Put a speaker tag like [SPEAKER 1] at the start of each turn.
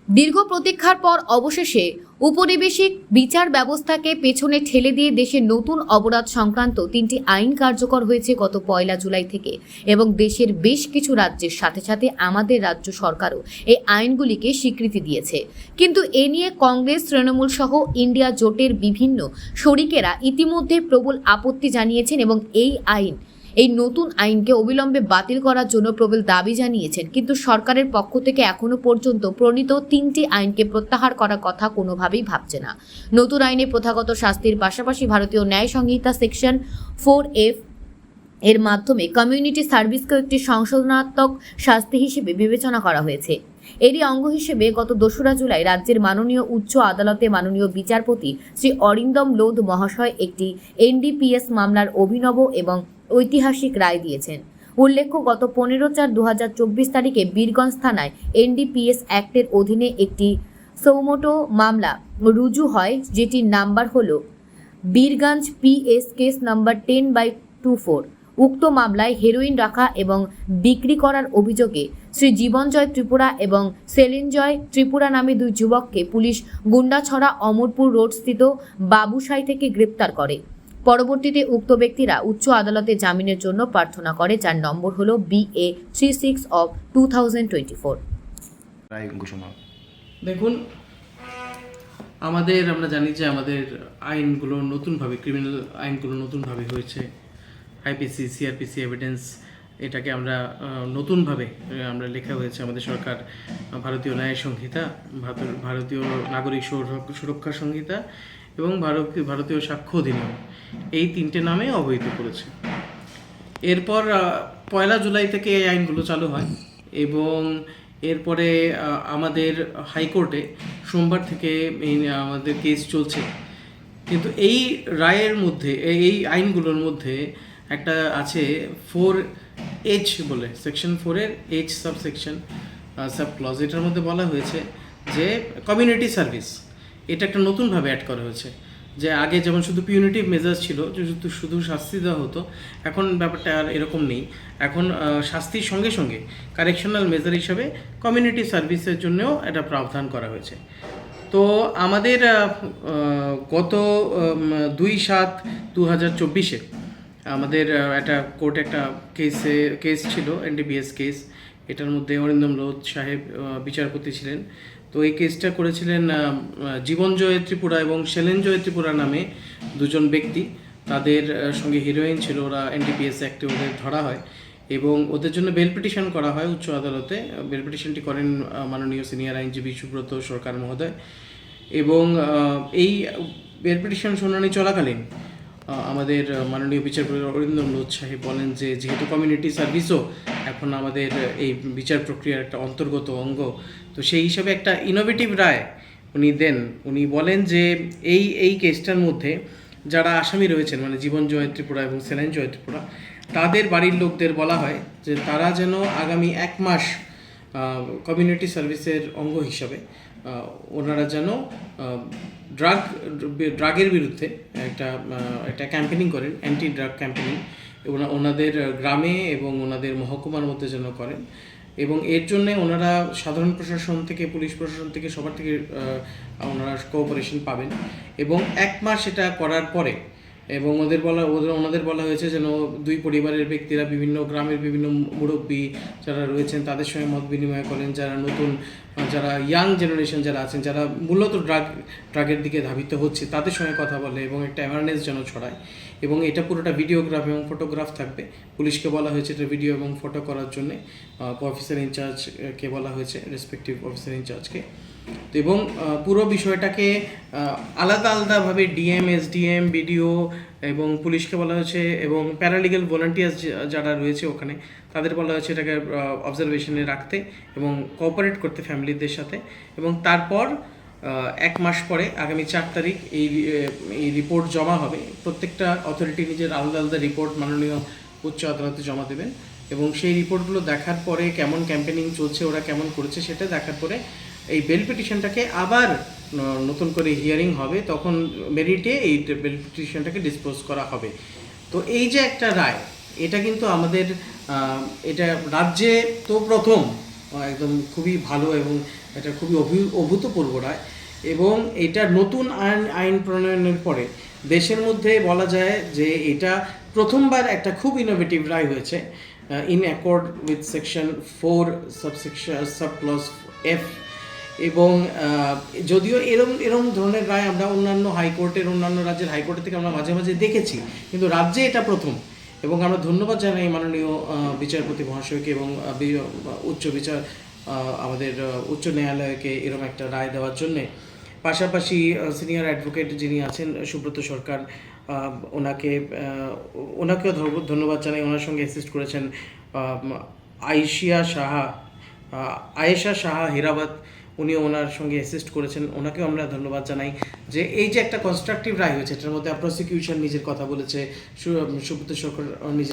[SPEAKER 1] দীর্ঘ প্রতীক্ষার পর অবশেষে উপনিবেশিক বিচার ব্যবস্থাকে পেছনে ঠেলে দিয়ে দেশের নতুন অপরাধ সংক্রান্ত 3টি আইন কার্যকর হয়েছে গত 1 জুলাই থেকে এবং দেশের বেশ কিছু রাজ্যের সাথে সাথে আমাদের রাজ্য সরকারও এই আইনগুলিকে স্বীকৃতি দিয়েছে। কিন্তু এ নিয়ে কংগ্রেস, তৃণমূল সহ ইন্ডিয়া জোটের বিভিন্ন শরিকেরা ইতিমধ্যে প্রবল আপত্তি জানিয়েছেন এবং এই নতুন আইনকে অবিলম্বে বাতিল করার জন্য প্রবল দাবি জানিয়েছেন। কিন্তু সরকারের পক্ষ থেকে এখনো পর্যন্ত প্রণীত 3টি আইনকে প্রত্যাহার করার কথা কোনোভাবেই ভাবছে না। নতুন আইনে প্রথাগত শাস্তির পাশাপাশি ভারতীয় ন্যায় সংহিতা সেকশন 4F এর মাধ্যমে কমিউনিটি সার্ভিসকেও একটি সংশোধনাত্মক শাস্তি হিসেবে বিবেচনা করা হয়েছে। এরই অঙ্গ হিসেবে গত 2রা জুলাই রাজ্যের মাননীয় উচ্চ আদালতে মাননীয় বিচারপতি শ্রী অরিন্দম লোধ মহাশয় একটি NDPS মামলার অভিনব এবং ঐতিহাসিক রায় দিয়েছেন। উল্লেখ্য, গত 15/4/2024 তারিখে বীরগঞ্জ থানায় NDPS অ্যাক্টের অধীনে একটি সৌমোটো মামলা রুজু হয়, যেটির নাম্বার হল বীরগঞ্জ PS কেস নাম্বার 10/24। উক্ত মামলায় হেরোইন রাখা এবং বিক্রি করার অভিযোগে শ্রী জীবনজয় ত্রিপুরা এবং সেলিনজয় ত্রিপুরা নামে 2 যুবককে পুলিশ গুন্ডাছড়া অমরপুর রোডস্থিত বাবুসাই থেকে গ্রেপ্তার করে। পরবর্তীতে উক্ত ব্যক্তিরা উচ্চ আদালতে জামিনের জন্য প্রার্থনা করে, যার নম্বর হল BA 36/2024।
[SPEAKER 2] দেখুন, আমরা জানি যে আমাদের আইনগুলো নতুনভাবে, ক্রিমিনাল আইনগুলো নতুনভাবে হয়েছে। IPC, CRPC এভিডেন্স, এটাকে আমরা নতুনভাবে লেখা হয়েছে। আমাদের সরকার ভারতীয় ন্যায় সংহিতা, ভারতীয় নাগরিক সুরক্ষা সংহিতা এবং ভারতীয় সাক্ষ্য অধিনিয়ম, এই 3টে নামে অবহিত করেছে। এরপর 1 জুলাই থেকে এই আইনগুলো চালু হয় এবং এরপরে আমাদের হাইকোর্টে সোমবার থেকে আমাদের কেস চলছে। কিন্তু এই রায়ের মধ্যে, এই আইনগুলোর মধ্যে একটা আছে 4H বলে, সেকশন 4-এর H সাবসেকশন সাব ক্লজ। এটার মধ্যে বলা হয়েছে যে কমিউনিটি সার্ভিস, এটা একটা নতুনভাবে অ্যাড করা হয়েছে। যে আগে যেমন শুধু পিউনিটিভ মেজার্স ছিল, শুধু শাস্তি দেওয়া হতো, এখন ব্যাপারটা আর এরকম নেই। এখন শাস্তির সঙ্গে সঙ্গে কারেকশনাল মেজার হিসাবে কমিউনিটি সার্ভিসের জন্যও এটা প্রাবধান করা হয়েছে। তো আমাদের গত 2/7/2024 আমাদের একটা কোর্টে একটা কেস ছিল, NDPS কেস। এটার মধ্যে অরিন্দম লোধ সাহেব বিচারপতি ছিলেন। তো এই কেসটা করেছিলেন জীবনজয় ত্রিপুরা এবং সেলেনজয় ত্রিপুরা নামে 2জন ব্যক্তি। তাদের সঙ্গে হিরোইন ছিল, ওরা NDPS অ্যাক্টে ওদের ধরা হয় এবং ওদের জন্য বেল পিটিশন করা হয় উচ্চ আদালতে। বেল পিটিশনটি করেন মাননীয় সিনিয়র আইনজীবী সুব্রত সরকার মহোদয়। এবং এই বেল পিটিশন শুনানি চলাকালীন আমাদের মাননীয় বিচারপতি অরিন্দম লোধ সাহেব বলেন যে যেহেতু কমিউনিটি সার্ভিসও এখন আমাদের এই বিচার প্রক্রিয়ার একটা অন্তর্গত অঙ্গ, তো সেই হিসাবে একটা ইনোভেটিভ রায় উনি দেন। উনি বলেন যে এই কেসটার মধ্যে যারা আসামি রয়েছেন, মানে জীবনজয় ত্রিপুরা এবং সেলেনজয় ত্রিপুরা, তাদের বাড়ির লোকদের বলা হয় যে তারা যেন আগামী 1 মাস কমিউনিটি সার্ভিসের অঙ্গ হিসাবে ওনারা যেন ড্রাগের বিরুদ্ধে একটা ক্যাম্পেনিং করেন, অ্যান্টি ড্রাগ ক্যাম্পেনিং ওনাদের গ্রামে এবং ওনাদের মহকুমার মধ্যে যেন করেন। এবং এর জন্যে ওনারা সাধারণ প্রশাসন থেকে, পুলিশ প্রশাসন থেকে, সবার থেকে ওনারা কোঅপারেশন পাবেন। এবং 1 মাস এটা করার পরে এবং ওনাদের বলা হয়েছে যেন 2 পরিবারের ব্যক্তিরা বিভিন্ন গ্রামের বিভিন্ন মুরব্বী যারা রয়েছেন তাদের সঙ্গে মত বিনিময় করেন, যারা ইয়াং জেনারেশন যারা আছেন, যারা মূলত ড্রাগের দিকে ধাবিত হচ্ছে, তাদের সঙ্গে কথা বলে এবং একটা অ্যাওয়ারনেস যেন ছড়ায়। এবং এটা পুরোটা ভিডিওগ্রাফ এবং ফটোগ্রাফ থাকবে। পুলিশকে বলা হয়েছে এটা ভিডিও এবং ফটো করার জন্যে, অফিসার ইনচার্জকে বলা হয়েছে, রেসপেক্টিভ অফিসার ইনচার্জকে। তো এবং পুরো বিষয়টাকে আলাদা আলাদাভাবে DM, SDM, BDO এবং পুলিশকে বলা হয়েছে এবং প্যারালিগাল ভলান্টিয়ার্স যারা রয়েছে ওখানে, তাদের বলা হয়েছে এটাকে অবজারভেশনে রাখতে এবং কোঅপারেট করতে ফ্যামিলিদের সাথে। এবং তারপর 1 মাস পরে আগামী 4 তারিখ এই রিপোর্ট জমা হবে। প্রত্যেকটা অথরিটি নিজের আলাদা আলাদা রিপোর্ট মাননীয় উচ্চ আদালতে জমা দেবেন এবং সেই রিপোর্টগুলো দেখার পরে কেমন ক্যাম্পেনিং চলছে, ওরা কেমন করেছে, সেটা দেখার পরে এই বেল পিটিশনটাকে আবার নতুন করে হিয়ারিং হবে। তখন মেরিটে এই বেল পিটিশনটাকে ডিসপোজ করা হবে। তো এই যে একটা রায়, এটা কিন্তু আমাদের এটা রাজ্যে তো প্রথম, একদম খুবই ভালো এবং এটা খুবই অভূতপূর্ব রায়। এবং এটা নতুন আইন প্রণয়নের পরে দেশের মধ্যে বলা যায় যে এটা প্রথমবার একটা খুব ইনোভেটিভ রায় হয়েছে, in accord with section 4 sub clause F. এবং যদিও এরম ধরনের রায় আমরা অন্যান্য হাইকোর্টের, অন্যান্য রাজ্যের হাইকোর্টের থেকে আমরা মাঝে মাঝে দেখেছি, কিন্তু রাজ্যে এটা প্রথম। এবং আমরা ধন্যবাদ জানাই মাননীয় বিচারপতি মহাশয়কে এবং আমাদের উচ্চ ন্যায়ালয়কে এরকম একটা রায় দেওয়ার জন্যে। পাশাপাশি সিনিয়র অ্যাডভোকেট যিনি আছেন সুব্রত সরকার, ওনাকেও ধন্যবাদ জানাই। ওনার সঙ্গে অ্যাসিস্ট করেছেন আয়েশা সাহা হীরাবাত, উনিও ওনার সঙ্গে অ্যাসিস্ট করেছেন, ওনাকেও আমরা ধন্যবাদ জানাই যে এই যে একটা কনস্ট্রাকটিভ রায় হয়েছে, এটার মধ্যে প্রসিকিউশন নিজের কথা বলেছে, সুব্রত সরকার নিজের